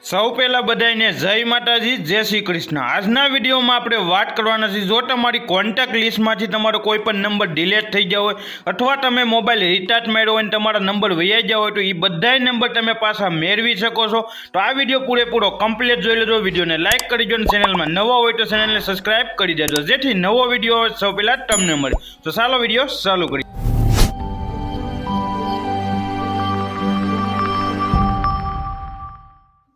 સૌ પહેલાં બધાને જય માતાજી, જય શ્રી કૃષ્ણ। આજના વિડીયોમાં આપણે વાત કરવાના છે, જો તમારી કોન્ટેક્ટ લિસ્ટમાંથી તમારો કોઈ પણ નંબર ડિલીટ થઈ ગયો હોય અથવા તમે મોબાઈલ રિચાર્જ માર્યો હોય અને તમારા નંબર વૈયા ગયા હોય તો એ બધાય નંબર તમે પાછા મેળવી શકો છો। તો આ વિડીયો પૂરેપૂરો કમ્પ્લીટ જોઈ લેજો, વિડીયોને લાઇક કરી દો અને ચેનલમાં નવા હોય તો ચેનલને સબસ્ક્રાઇબ કરી દેજો, જેથી નવો વિડીયો સૌ પહેલાં તમને મળે। તો ચાલો વિડીયો ચાલુ કરીએ।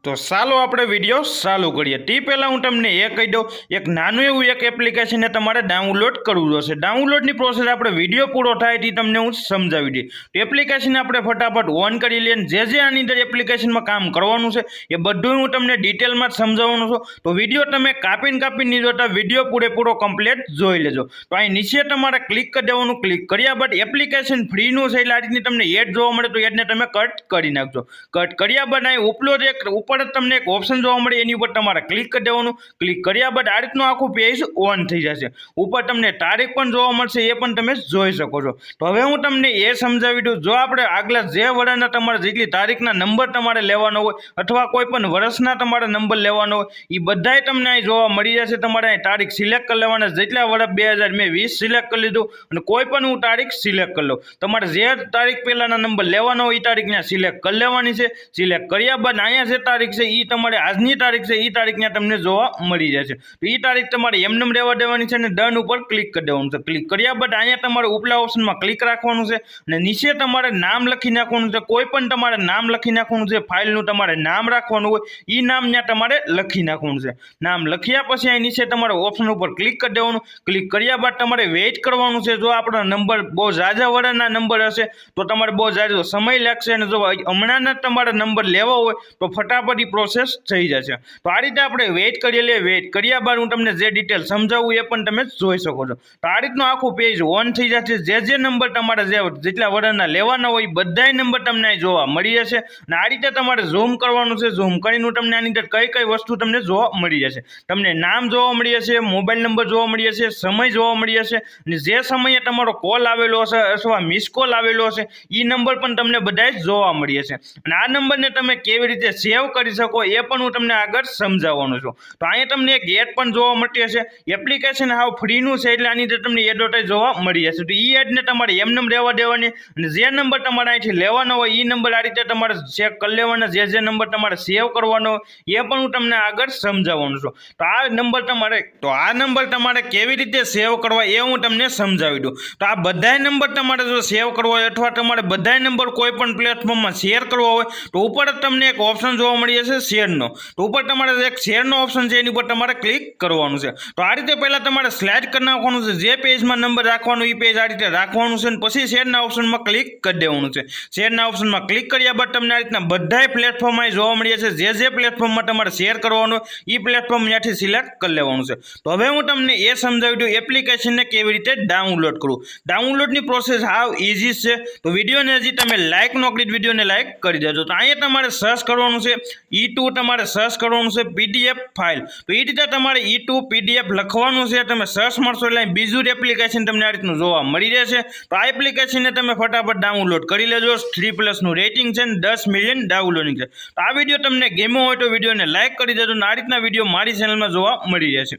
તો ચાલો આપણે વિડીયો ચાલુ કરીએ। તે પહેલાં હું તમને એ કહી દઉં, એક નાનું એવું એક એપ્લિકેશનને તમારે ડાઉનલોડ કરવું જોશે। ડાઉનલોડની પ્રોસેસ આપણે વિડીયો પૂરો થાય તે તમને હું સમજાવી દઈએ। તો એપ્લિકેશન આપણે ફટાફટ ઓન કરી લઈએ, જે આની અંદર એપ્લિકેશનમાં કામ કરવાનું છે એ બધું હું તમને ડિટેલમાં જ સમજાવવાનું છું। તો વિડીયો તમે કાપીને નહીં જોતા, વિડીયો પૂરેપૂરો કમ્પ્લીટ જોઈ લેજો। તો અહીં નીચે તમારે ક્લિક કરી દેવાનું, ક્લિક કર્યા બાદ એપ્લિકેશન ફ્રીનું છે એટલે આ રીતની તમને એડ જોવા મળે તો એડને તમે કટ કરી નાખજો। કટ કર્યા બાદ અહીં ઉપલો એક ઉપર તમને એક ઓપ્શન જોવા મળે એની ઉપર તમારે ક્લિક કરી દેવાનું। ક્લિક કર્યા બાદ આ રીતનું આખું પેજ ઓન થઈ જશે। ઉપર તમને તારીખ પણ જોવા મળશે, એ પણ તમે જોઈ શકો છો। તો હવે હું તમને એ સમજાવી દઉં, જો આપણે આગલા જે વર્ષના તમારે જેટલી તારીખના નંબર તમારે લેવાનો હોય અથવા કોઈ પણ વર્ષના તમારે નંબર લેવાનો હોય એ બધાય તમને અહીં જોવા મળી જશે। તમારે અહીં તારીખ સિલેક્ટ કરી લેવાના, જેટલા વર્ષ 2020 સિલેક્ટ કરી લીધું અને કોઈ પણ હું તારીખ સિલેક્ટ કરી લઉં। તમારે જે તારીખ પહેલાના નંબર લેવાનો હોય એ તારીખ ત્યાં સિલેક્ટ કરી લેવાની છે। સિલેક્ટ કર્યા બાદ અહીંયા જે તારીખ છે એ તમારે આજની તારીખ છે એ તારીખ ત્યાં તમને જોવા મળી જશે। તો એ તારીખ તમારે એમનેમ રહેવા દેવાની છે અને ડન ઉપર ક્લિક કરી દેવાનું છે। ક્લિક કર્યા બાદ અહીંયા તમારે ઉપલા ઓપ્શનમાં ક્લિક રાખવાનું છે અને નીચે તમારે નામ લખી નાખવાનું છે। કોઈ પણ તમારે નામ લખી નાખવાનું છે, ફાઇલનું તમારે નામ રાખવાનું હોય એ નામ ત્યાં તમારે લખી નાખવાનું છે। નામ લખ્યા પછી અહીં નીચે તમારે ઓપ્શન ઉપર ક્લિક કરી દેવાનું। ક્લિક કર્યા બાદ તમારે વેઇટ કરવાનું છે। જો આપણો નંબર બહુ ઝાઝા વર્ષના નંબર હશે તો તમારે બહુ ઝાઝો સમય લાગશે અને જો હમણાંના તમારે નંબર લેવા હોય તો ફટાફટ પ્રોસેસ થઈ જશે। તો આ રીતે આપણે વેઇટ કરી લઈએ। વેઇટ કર્યા બાદ હું તમને જે ડિટેલ સમજાવું એ પણ તમે જોઈ શકો છો। તો આ રીતનું આખું પેજ ઓન થઈ જશે। જે નંબર તમારે જેટલા વર્ષના લેવાના હોય બધાય નંબર તમને અહીં જોવા મળી જશે અને આ રીતે તમારે ઝૂમ કરવાનું છે। ઝૂમ કરીને તમને આની અંદર કઈ વસ્તુ તમને જોવા મળી જશે। તમને નામ જોવા મળી જશે, મોબાઈલ નંબર જોવા મળી જશે, સમય જોવા મળી જશે અને જે સમયે તમારો કોલ આવેલો હશે અથવા મિસ કોલ આવેલો હશે એ નંબર પણ તમને બધાય જોવા મળી જશે અને આ નંબરને તમે કેવી રીતે સેવ કરી શકો એ પણ હું તમને આગળ સમજાવવાનો છું। તો અહીંયા તમને એક એડ પણ જોવા મળતી હશે। એપ્લિકેશન હાવ ફ્રીનું છે એટલે આની અંદર તમને એડવર્ટાઈઝ જોવા મળી જશે। તો એ એડને તમારે એમનેમ રહેવા દેવાની અને જે નંબર તમારે અહીંથી લેવાનો હોય એ નંબર આ રીતે તમારે ચેક કરી લેવાના। જે નંબર તમારે સેવ કરવાનો હોય એ પણ હું તમને આગળ સમજાવવાનું છું। તો આ નંબર તમારે કેવી રીતે સેવ કરવા એ હું તમને સમજાવી દઉં। તો આ બધાય નંબર તમારે જો સેવ કરવા હોય અથવા તમારે બધાય નંબર કોઈ પણ પ્લેટફોર્મમાં શેર કરવા હોય તો ઉપર જ તમને એક ઓપ્શન જોવા મળી જશે શેરનો। તો ઉપર તમારે એક શેરનો ઓપ્શન છે એની ઉપર તમારે ક્લિક કરવાનું છે। તો આ રીતે પહેલાં તમારે સ્લાઇડ કરી નાખવાનું છે। જે પેજમાં નંબર રાખવાનો એ પેજ આ રીતે રાખવાનું છે અને પછી શેરના ઓપ્શનમાં ક્લિક કરી દેવાનું છે। શેરના ઓપ્શનમાં ક્લિક કર્યા બાદ તમને આ રીતના બધાય પ્લેટફોર્મ અહીં જોવા મળી જશે। જે પ્લેટફોર્મમાં તમારે શેર કરવાનો એ પ્લેટફોર્મ ત્યાંથી સિલેક્ટ કરી લેવાનું છે। તો હવે હું તમને એ સમજાવી દઉં એપ્લિકેશનને કેવી રીતે ડાઉનલોડ કરવું। ડાઉનલોડની પ્રોસેસ હાવ ઇઝી છે। તો વિડીયોને હજી તમે લાઇક ન કરી, વિડીયોને લાઇક કરી દેજો। તો અહીંયા તમારે સર્ચ કરવાનું છે E2, તમારે સર્ચ કરવાનું છે PDF ફાઇલ। તો એ રીતે તમારે E2 PDF લખવાનું છે। તમે સર્ચ મારશો એટલે બીજું જ એપ્લિકેશન તમને આ રીતનું જોવા મળી રહેશે। તો આ એપ્લિકેશનને તમે ફટાફટ ડાઉનલોડ કરી લેજો। 3+ રેટિંગ છે અને 10 મિલિયન ડાઉનલોડિંગ છે। તો આ વિડીયો તમને ગમ્યો હોય તો વિડીયોને લાઇક કરી દેજો અને આ રીતના વિડીયો મારી ચેનલમાં જોવા મળી રહેશે।